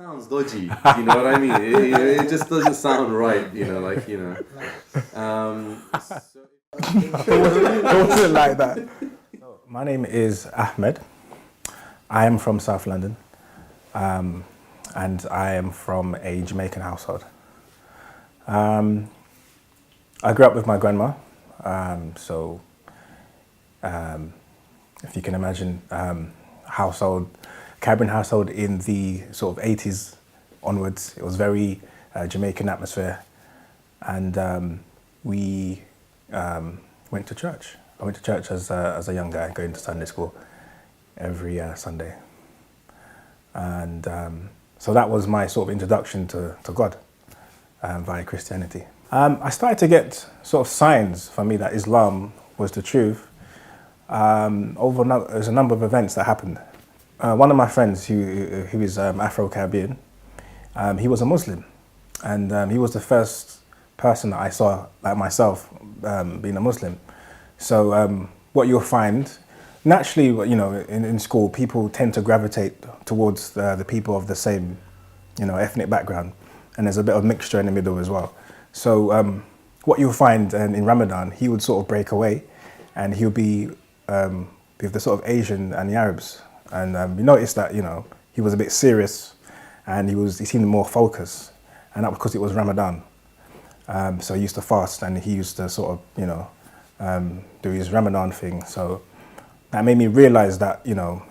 sounds dodgy. You know what I mean? It just doesn't sound right. It wasn't like that. My name is Ahmed. I am from South London, and I am from a Jamaican household. I grew up with my grandma, if you can imagine, Caribbean household in the sort of 80s onwards. It was very Jamaican atmosphere, and we went to church. I went to church as a young guy, going to Sunday school every Sunday, and so that was my sort of introduction to God via Christianity. I started to get sort of signs for me that Islam was the truth. There's a number of events that happened. One of my friends, who is Afro-Caribbean, he was a Muslim, and he was the first person that I saw, like myself, being a Muslim. So what you'll find, naturally, in school, people tend to gravitate towards the people of the same, ethnic background, and there's a bit of mixture in the middle as well. So what you'll find in Ramadan, he would sort of break away, and he'll be with the sort of Asian and the Arabs, and you notice that he was a bit serious, and he seemed more focused, and that was because it was Ramadan. So he used to fast, and he used to sort of do his Ramadan thing. So that made me realize that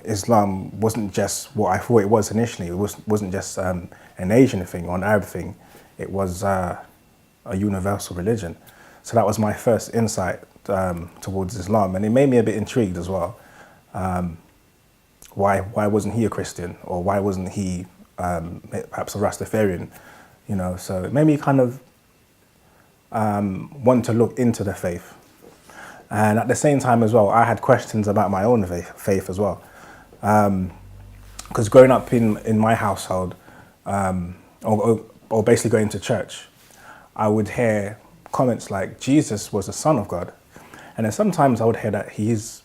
Islam wasn't just what I thought it was initially. It wasn't just an Asian thing or an Arab thing. It was a universal religion. So that was my first insight towards Islam, and it made me a bit intrigued as well. Why wasn't he a Christian, or why wasn't he perhaps a Rastafarian? So it made me kind of want to look into the faith. And at the same time as well, I had questions about my own faith as well. Because growing up in my household, or basically going to church, I would hear comments like Jesus was the Son of God. And then sometimes I would hear that he is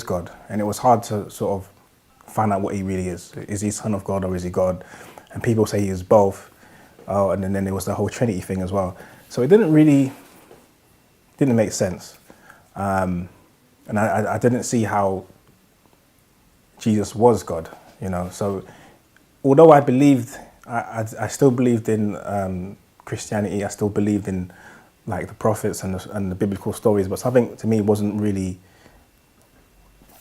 God. And it was hard to sort of find out what he really is. Is he Son of God or is he God? And people say he is both. And then there was the whole Trinity thing as well. So it didn't make sense. And I didn't see how Jesus was God, So although I believed, I still believed in Christianity, I still believed in like the prophets and the biblical stories, but something to me wasn't really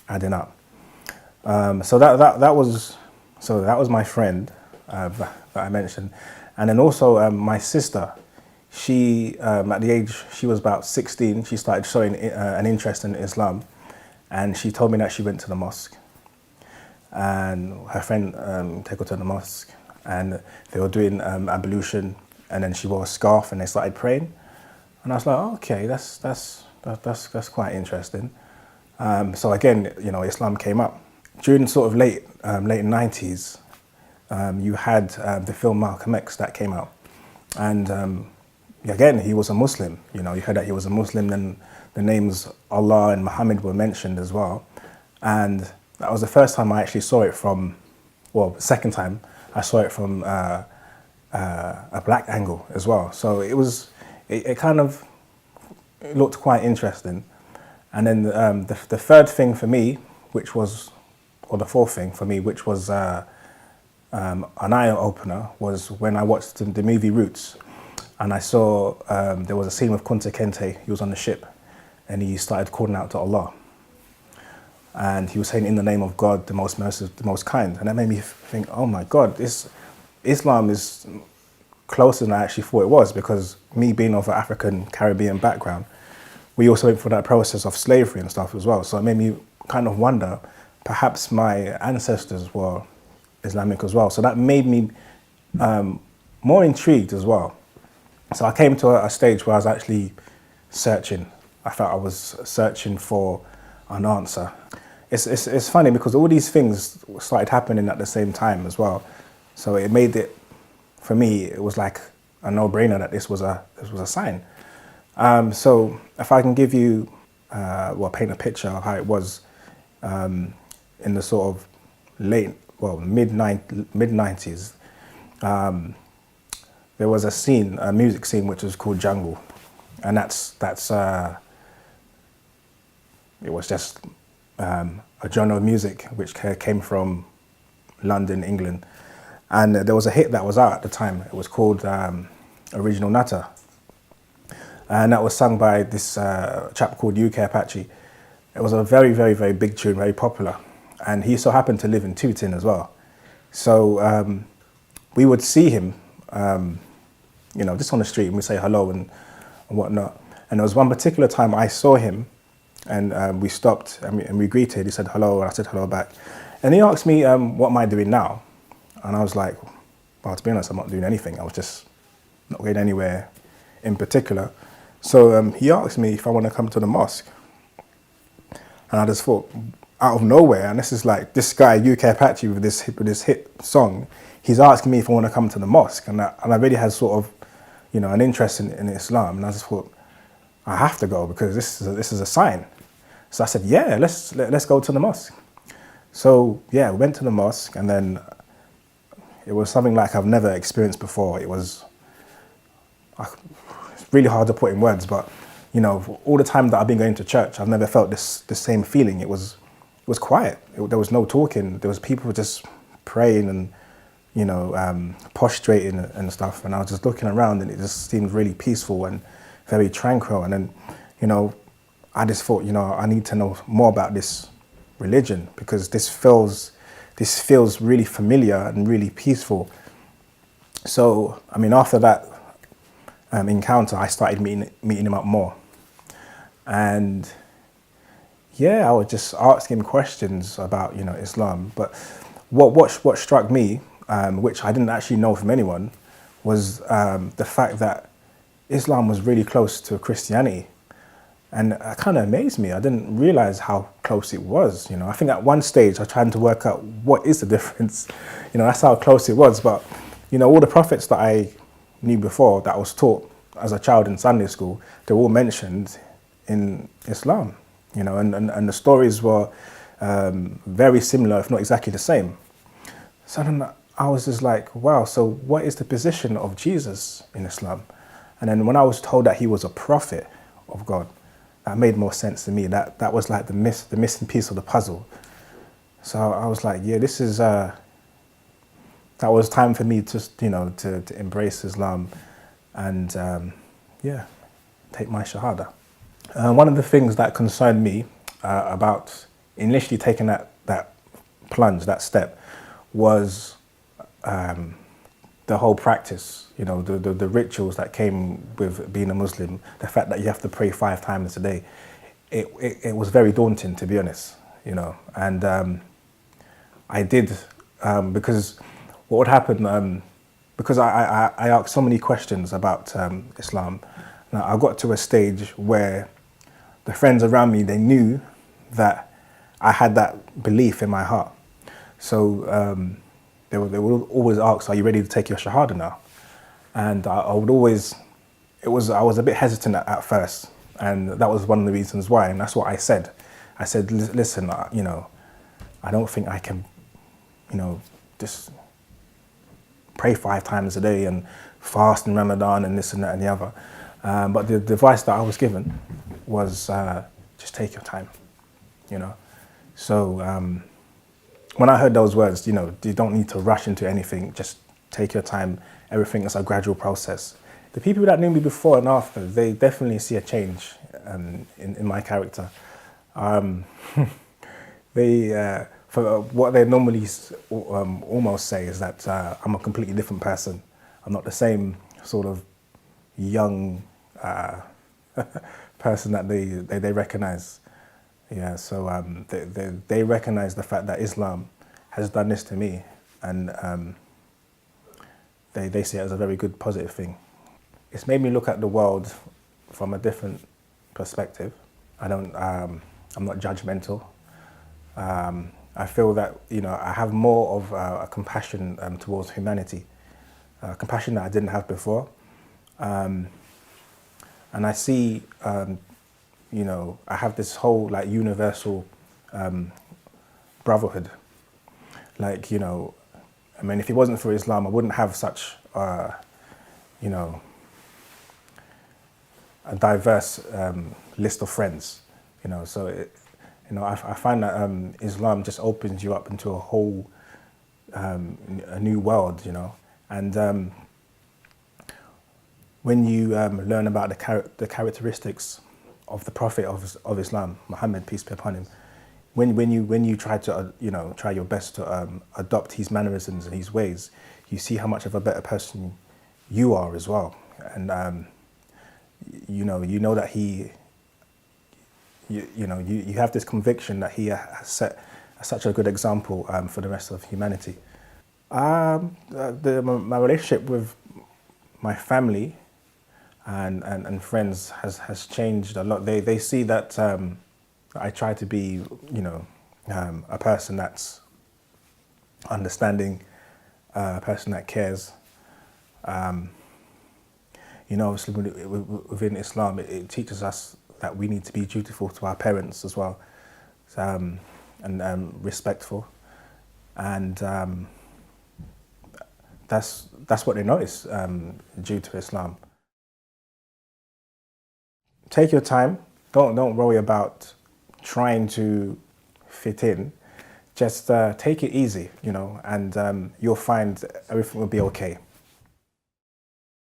adding up. So that was my friend that I mentioned, and then also my sister. She at the age she was about 16, she started showing an interest in Islam, and she told me that she went to the mosque, and her friend took her to the mosque, and they were doing ablution, and then she wore a scarf, and they started praying. And I was like, oh, okay, that's quite interesting. So again, Islam came up during sort of late 90s. You had the film Malcolm X that came out, and again, he was a Muslim. You heard that he was a Muslim. Then the names Allah and Muhammad were mentioned as well, and that was the first time I actually saw it the second time I saw it from a black angle as well. So it kind of looked quite interesting. And then the third thing for me, the fourth thing for me, which was an eye-opener, was when I watched the movie Roots, and I saw there was a scene with Kunta Kinte. He was on the ship, and he started calling out to Allah. And he was saying, in the name of God, the most merciful, the most kind. And that made me think, oh my God, Islam is closer than I actually thought it was, because me being of an African Caribbean background, we also went through that process of slavery and stuff as well. So it made me kind of wonder, perhaps my ancestors were Islamic as well. So that made me more intrigued as well. So I came to a stage where I was actually searching. I felt I was searching for an answer. It's funny because all these things started happening at the same time as well. So it made it, for me, it was like a no-brainer that this was a sign. So if I can give you, paint a picture of how it was in the sort of mid-90s, there was a music scene which was called jungle, and it was just a genre of music which came from London, England, and there was a hit that was out at the time. It was called Original Nutter, and that was sung by this chap called UK Apache. It was a very, very, very big tune, very popular, and he so happened to live in Tooting as well. So we would see him, just on the street, and we say hello and whatnot. And there was one particular time I saw him, and we stopped and we greeted. He said hello, and I said hello back. And he asked me, what am I doing now? And I was like, well, to be honest, I'm not doing anything. I was just not going anywhere in particular. So he asked me if I want to come to the mosque. And I just thought, out of nowhere, and this is like this guy, UK Apache, with this hit song, he's asking me if I want to come to the mosque. And I really had sort of, an interest in Islam. And I just thought, I have to go because this is a sign. So I said, yeah, let's go to the mosque. So yeah, we went to the mosque, and then it was something like I've never experienced before. It's really hard to put in words, but all the time that I've been going to church, I've never felt the same feeling. It was quiet. There was no talking. There was people just praying and prostrating and stuff. And I was just looking around, and it just seemed really peaceful and very tranquil. And then, I just thought, I need to know more about this religion because this feels really familiar and really peaceful. So, after that encounter, I started meeting him up more. And yeah, I would just ask him questions about, Islam. But what struck me, which I didn't actually know from anyone, was the fact that Islam was really close to Christianity. And it kind of amazed me. I didn't realize how close it was. I think at one stage I was trying to work out what is the difference. That's how close it was. But, all the prophets that I knew before, that I was taught as a child in Sunday school, they're all mentioned in Islam. And the stories were very similar, if not exactly the same. So then I was just like, wow, so what is the position of Jesus in Islam? And then when I was told that he was a prophet of God, that made more sense to me. That was like the missing piece of the puzzle. So I was like, yeah, this is, that was time for me to embrace Islam and, take my Shahada. One of the things that concerned me about initially taking that plunge, that step, was the whole practice, the rituals that came with being a Muslim, the fact that you have to pray 5 times a day. It was very daunting, to be honest, and I did, because what would happen, because I asked so many questions about Islam. Now, I got to a stage where the friends around me, they knew that I had that belief in my heart. So they would always ask, are you ready to take your Shahada now? And I would always, I was a bit hesitant at first. And that was one of the reasons why. And that's what I said. I said, listen, I don't think I can, just pray 5 times a day and fast in Ramadan and this and that and the other. But the advice that I was given was just take your time, So when I heard those words, you don't need to rush into anything, just take your time. Everything is a gradual process. The people that knew me before and after, they definitely see a change in my character. For what they normally almost say is that I'm a completely different person. I'm not the same sort of young person that they recognize. Yeah, so they recognize the fact that Islam has done this to me, and they see it as a very good, positive thing. It's made me look at the world from a different perspective. I'm not judgmental. I feel that I have more of a compassion towards humanity, compassion that I didn't have before, and I see. I have this whole universal brotherhood, I mean, if it wasn't for Islam, I wouldn't have such, you know, a diverse list of friends. You know, so you know, I find that Islam just opens you up into a whole a new world. You know, and when you learn about the characteristics of the Prophet of Islam, Muhammad, peace be upon him, when you try to you know, try your best to adopt his mannerisms and his ways, you see how much of a better person you are as well, and you know that he, you have this conviction that he has set such a good example for the rest of humanity. My relationship with my family and friends has changed a lot. They see that I try to be, you know, a person that's understanding, a person that cares. You know, obviously within Islam, it teaches us that we need to be dutiful to our parents as well, and respectful, and that's what they notice due to Islam. Take your time. Don't worry about trying to fit in. Just take it easy, you know, and you'll find everything will be okay.